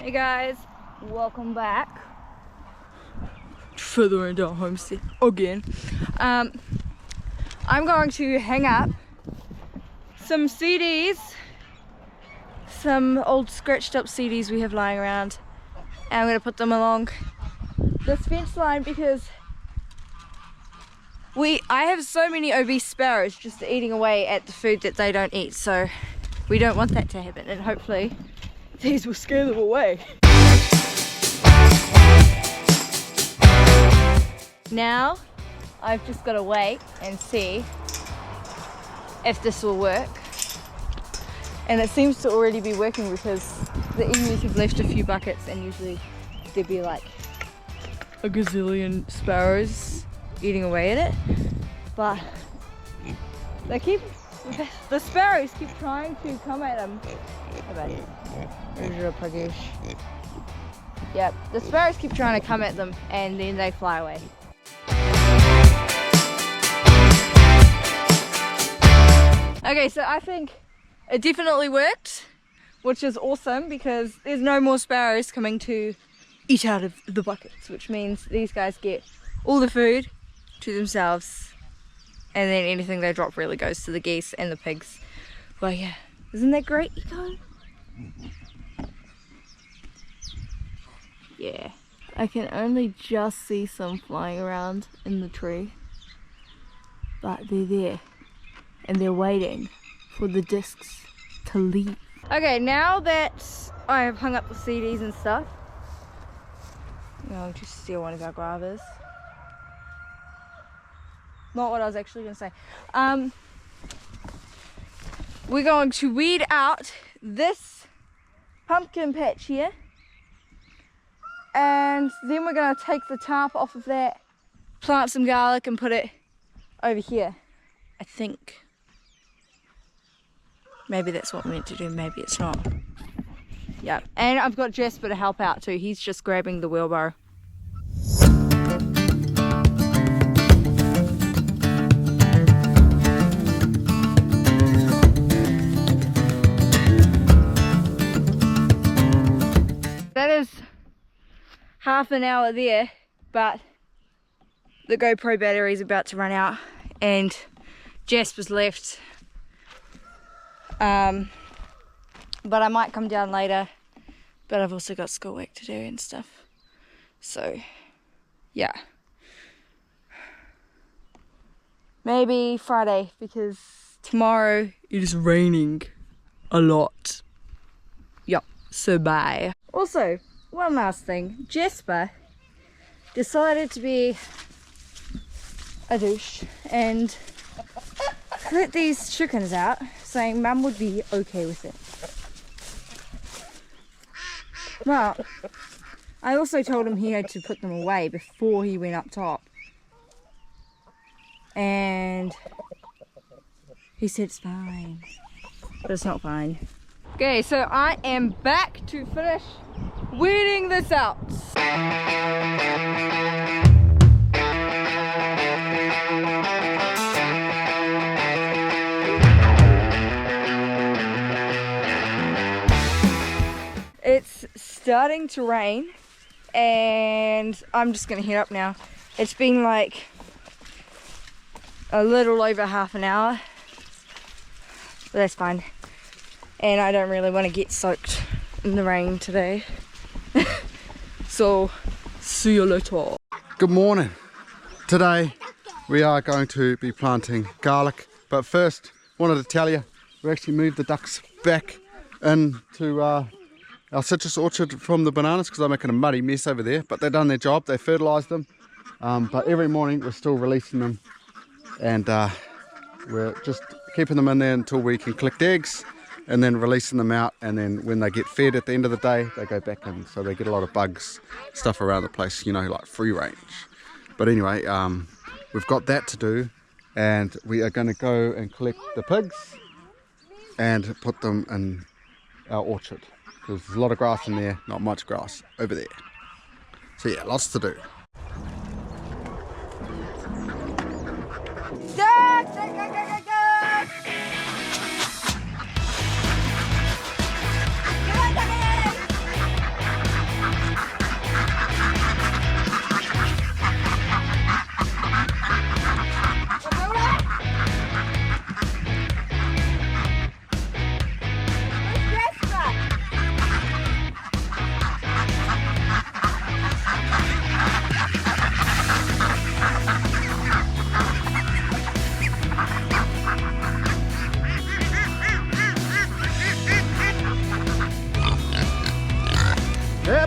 Hey guys, welcome back. Further into our homestead again. I'm going to hang up some CDs, some old scratched up CDs we have lying around, and I'm going to put them along this fence line because I have so many obese sparrows just eating away at the food that they don't eat, so we don't want that to happen, and hopefully these will scare them away. Now I've just got to wait and see if this will work, and it seems to already be working because the emus have left a few buckets, and usually there'd be like a gazillion sparrows eating away at it, but the sparrows keep trying to come at them. Yep, the sparrows keep trying to come at them and then they fly away. Okay, so I think it definitely worked, which is awesome because there's no more sparrows coming to eat out of the buckets, which means these guys get all the food to themselves, and then anything they drop really goes to the geese and the pigs. Well, yeah, isn't that great, Eco? Yeah, I can only just see some flying around in the tree, but they're there and they're waiting for the discs to leave. Okay, now that I have hung up the CDs and stuff, I'm going to steal one of our guavas. Not what I was actually going to say. We're going to weed out this pumpkin patch here, and then we're going to take the tarp off of that, plant some garlic and put it over here, I think. Maybe that's what we're meant to do, maybe it's not. Yeah, and I've got Jasper to help out too. He's just grabbing the wheelbarrow. That is half an hour there, but the GoPro battery is about to run out and Jasper's left. But I might come down later, but I've also got schoolwork to do and stuff. So, yeah. Maybe Friday, because tomorrow it is raining a lot. Yup, so bye. Also, one last thing. Jasper decided to be a douche and let these chickens out, saying Mum would be okay with it. Well, I also told him he had to put them away before he went up top. And he said it's fine. But it's not fine. Okay, so I am back to finish weeding this out. It's starting to rain and I'm just gonna head up now. It's been like a little over half an hour, but that's fine. And I don't really want to get soaked in the rain today. So, see you later. Good morning. Today we are going to be planting garlic, but first wanted to tell you we actually moved the ducks back into our citrus orchard from the bananas because they're making a muddy mess over there, but they've done their job. They fertilised them, but every morning we're still releasing them, and we're just keeping them in there until we can collect eggs and then releasing them out, and then when they get fed at the end of the day they go back in, so they get a lot of bugs, stuff around the place, you know, like free range. But anyway, we've got that to do, and we are going to go and collect the pigs and put them in our orchard because there's a lot of grass in there, not much grass over there. So yeah, lots to do.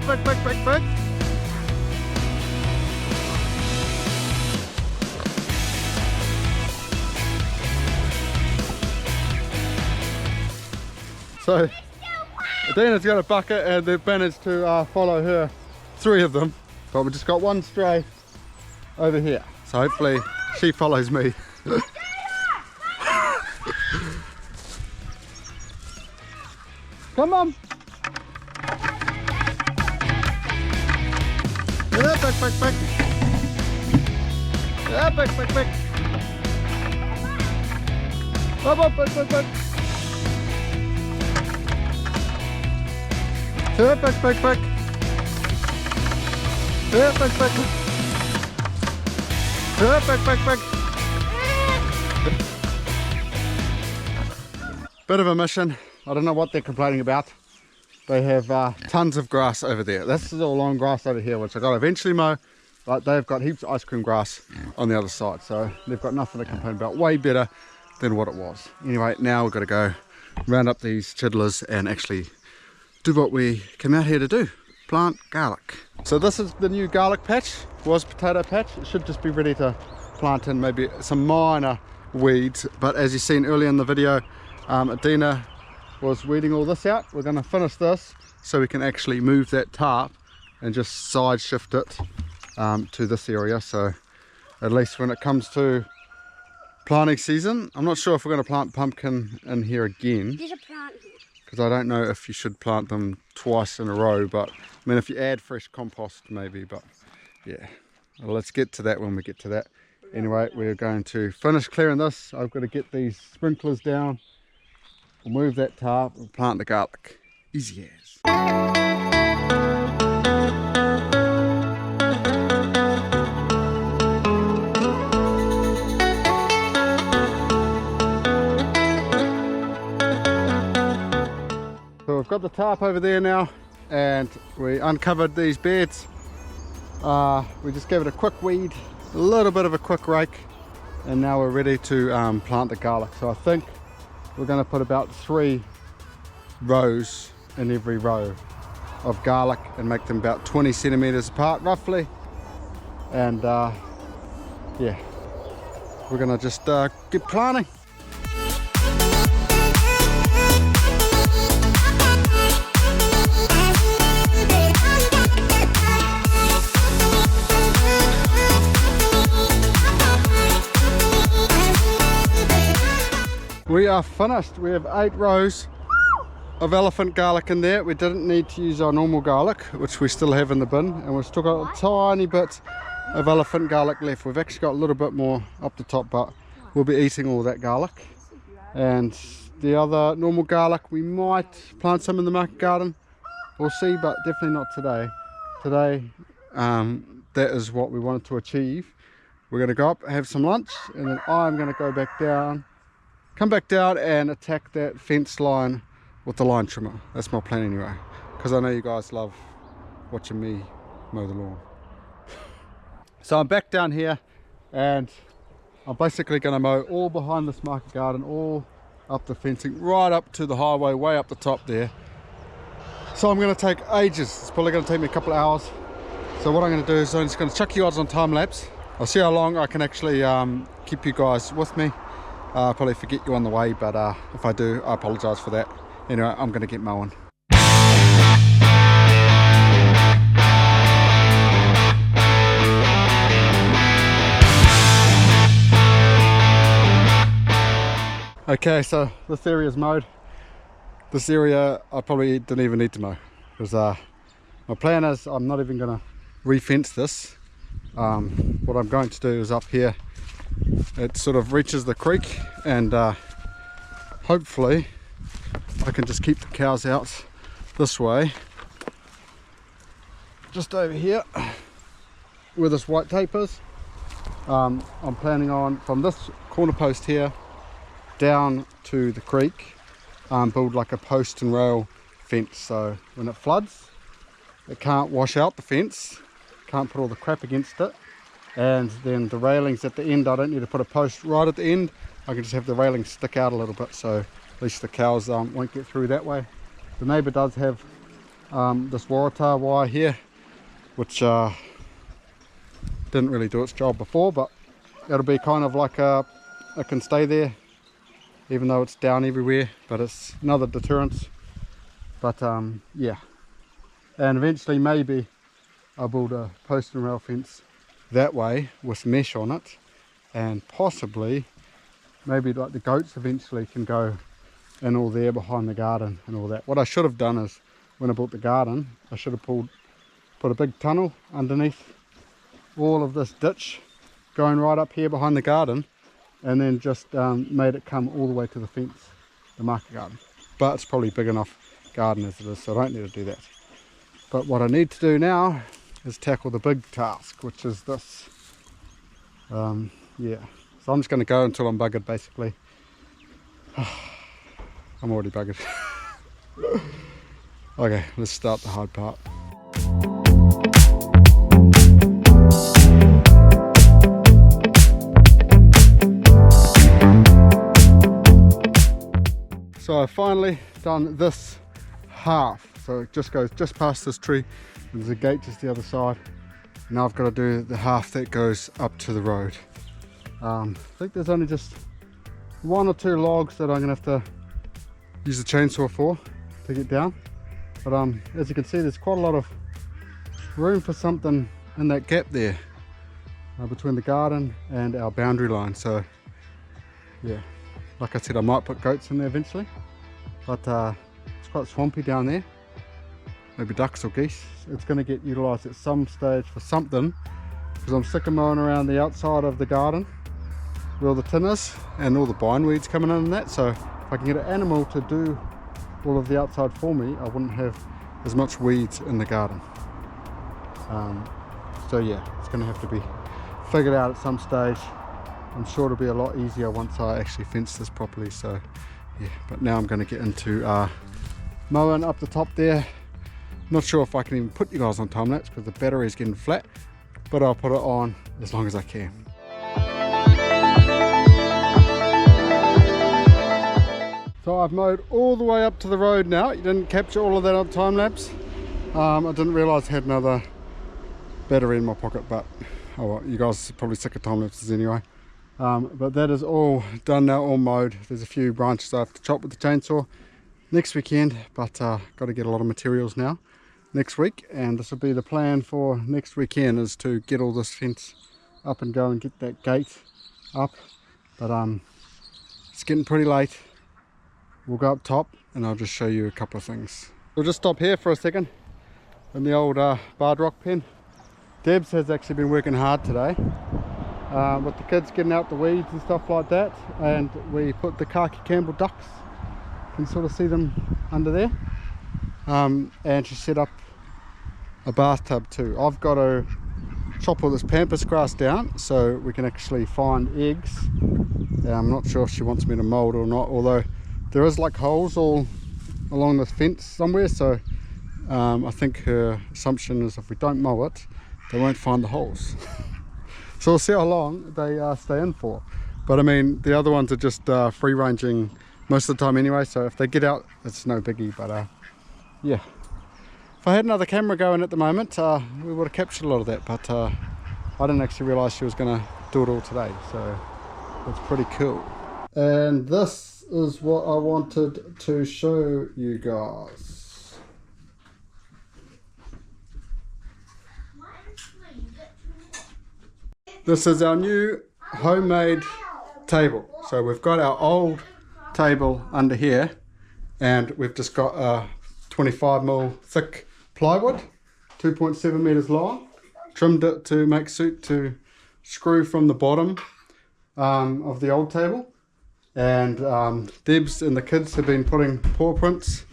back, back, back, back. So Adina's got a bucket and they've managed to follow her 3 of them, but we just got 1 stray over here, so hopefully she follows me. Come on. Yeah, back, back, back. Yeah, back, back, back. Up, up, back, back, back. Yeah, back, back, back. Yeah, back, back, back. Yeah, back, back, back. Bit of a mission. I don't know what they're complaining about. They have tons of grass over there. This is all long grass over here, which I got to eventually mow. But they've got heaps of ice cream grass on the other side, so they've got nothing to complain about. Way better than what it was. Anyway, now we've got to go round up these chiddlers and actually do what we came out here to do, plant garlic. So this is the new garlic patch, was potato patch. It should just be ready to plant in maybe some minor weeds, but as you've seen earlier in the video, Adina was weeding all this out. We're going to finish this so we can actually move that tarp and just side shift it to this area, so at least when it comes to planting season, I'm not sure if we're going to plant pumpkin in here again. There's a plant here. Because I don't know if you should plant them twice in a row, but I mean if you add fresh compost maybe, but yeah, well, let's get to that when we get to that. Anyway, we're going to finish clearing this. I've got to get these sprinklers down, we'll move that tarp, we'll plant the garlic. Easy as. So we've got the tarp over there now, and we uncovered these beds. We just gave it a quick weed, a little bit of a quick rake, and now we're ready to plant the garlic. So I think we're going to put about 3 rows in every row of garlic and make them about 20 centimeters apart roughly. And yeah, we're going to just get planting. We are finished. We have 8 rows of elephant garlic in there. We didn't need to use our normal garlic, which we still have in the bin, and we've still got a tiny bit of elephant garlic left. We've actually got a little bit more up the top, but we'll be eating all that garlic. And the other normal garlic, we might plant some in the market garden. We'll see, but definitely not today. Today, that is what we wanted to achieve. We're going to go up, have some lunch, and then I'm going to go back down, come back down and attack that fence line with the line trimmer. That's my plan anyway, because I know you guys love watching me mow the lawn. So I'm back down here and I'm basically going to mow all behind this market garden, all up the fencing, right up to the highway, way up the top there. So I'm going to take ages. It's probably going to take me a couple of hours. So what I'm going to do is I'm just going to chuck you guys on time lapse. I'll see how long I can actually keep you guys with me. I'll probably forget you on the way, but if I do, I apologise for that. Anyway, I'm going to get mowing. Okay, so this area is mowed. This area I probably didn't even need to mow, because my plan is I'm not even going to re-fence this. What I'm going to do is up here, it sort of reaches the creek, and hopefully I can just keep the cows out this way, just over here where this white tape is. I'm planning on from this corner post here down to the creek, build like a post and rail fence, so when it floods it can't wash out the fence, can't put all the crap against it. And then the railings at the end, I don't need to put a post right at the end, I can just have the railings stick out a little bit, so at least the cows won't get through that way. The neighbour does have this waratah wire here, which didn't really do its job before, but it'll be kind of like it can stay there even though it's down everywhere, but it's another deterrence. But yeah, and eventually maybe I'll build a post and rail fence that way with mesh on it, and possibly maybe like the goats eventually can go in all there behind the garden and all that. What I should have done is, when I built the garden, I should have put a big tunnel underneath all of this ditch going right up here behind the garden, and then just made it come all the way to the fence, the market garden. But it's probably big enough garden as it is, so I don't need to do that. But what I need to do now is tackle the big task, which is this. Yeah, so I'm just going to go until I'm buggered, basically. I'm already buggered. Okay, let's start the hard part. So I've finally done this half. So it just goes just past this tree. There's a gate just the other side. Now I've got to do the half that goes up to the road. I think there's only just 1 or 2 logs that I'm going to have to use the chainsaw for to get down. But as you can see, there's quite a lot of room for something in that gap there between the garden and our boundary line. So yeah, like I said, I might put goats in there eventually, but it's quite swampy down there. Maybe ducks or geese. It's going to get utilised at some stage for something, because I'm sick of mowing around the outside of the garden where all the tin is and all the bindweeds coming in and that. So if I can get an animal to do all of the outside for me, I wouldn't have as much weeds in the garden. So yeah, it's going to have to be figured out at some stage. I'm sure it'll be a lot easier once I actually fence this properly. So yeah, but now I'm going to get into mowing up the top there. Not sure if I can even put you guys on time lapse because the battery is getting flat, but I'll put it on as long as I can. So I've mowed all the way up to the road now. You didn't capture all of that on time lapse. I didn't realise I had another battery in my pocket, but oh well, you guys are probably sick of time lapses anyway. But that is all done now, all mowed. There's a few branches I have to chop with the chainsaw next weekend, but got to get a lot of materials now next week, and this will be the plan for next weekend, is to get all this fence up and go and get that gate up. But it's getting pretty late. We'll go up top and I'll just show you a couple of things. We'll just stop here for a second in the old barred rock pen. Debs has actually been working hard today with the kids getting out the weeds and stuff like that, and we put the khaki Campbell ducks, you can sort of see them under there, and she set up a bathtub too. I've got to chop all this pampas grass down so we can actually find eggs. I'm not sure if she wants me to mow it or not, although there is like holes all along the fence somewhere, so I think her assumption is if we don't mow it, they won't find the holes. So we'll see how long they stay in for. But I mean, the other ones are just free ranging most of the time anyway, so if they get out, it's no biggie. But yeah, if I had another camera going at the moment, we would have captured a lot of that, but I didn't actually realise she was going to do it all today, so it's pretty cool. And this is what I wanted to show you guys. This is our new homemade table. So we've got our old table under here, and we've just got a 25mm thick plywood, 2.7 meters long, trimmed it to make suit to screw from the bottom of the old table. And Debs and the kids have been putting paw prints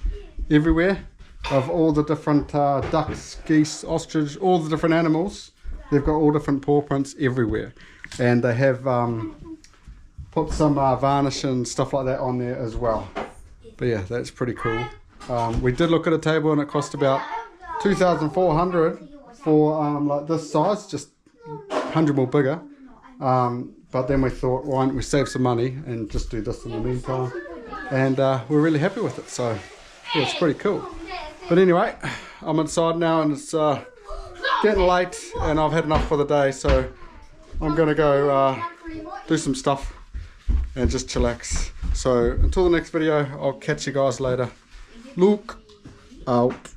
everywhere of all the different ducks, geese, ostrich, all the different animals. They've got all different paw prints everywhere, and they have put some varnish and stuff like that on there as well. But yeah, that's pretty cool. We did look at a table and it cost about 2,400 for like this size, just 100 more bigger. But then we thought, why don't we save some money and just do this in the meantime? And we're really happy with it. So yeah, it's pretty cool. But anyway, I'm inside now and it's getting late and I've had enough for the day, so I'm gonna go do some stuff and just chillax. So until the next video, I'll catch you guys later. Look out.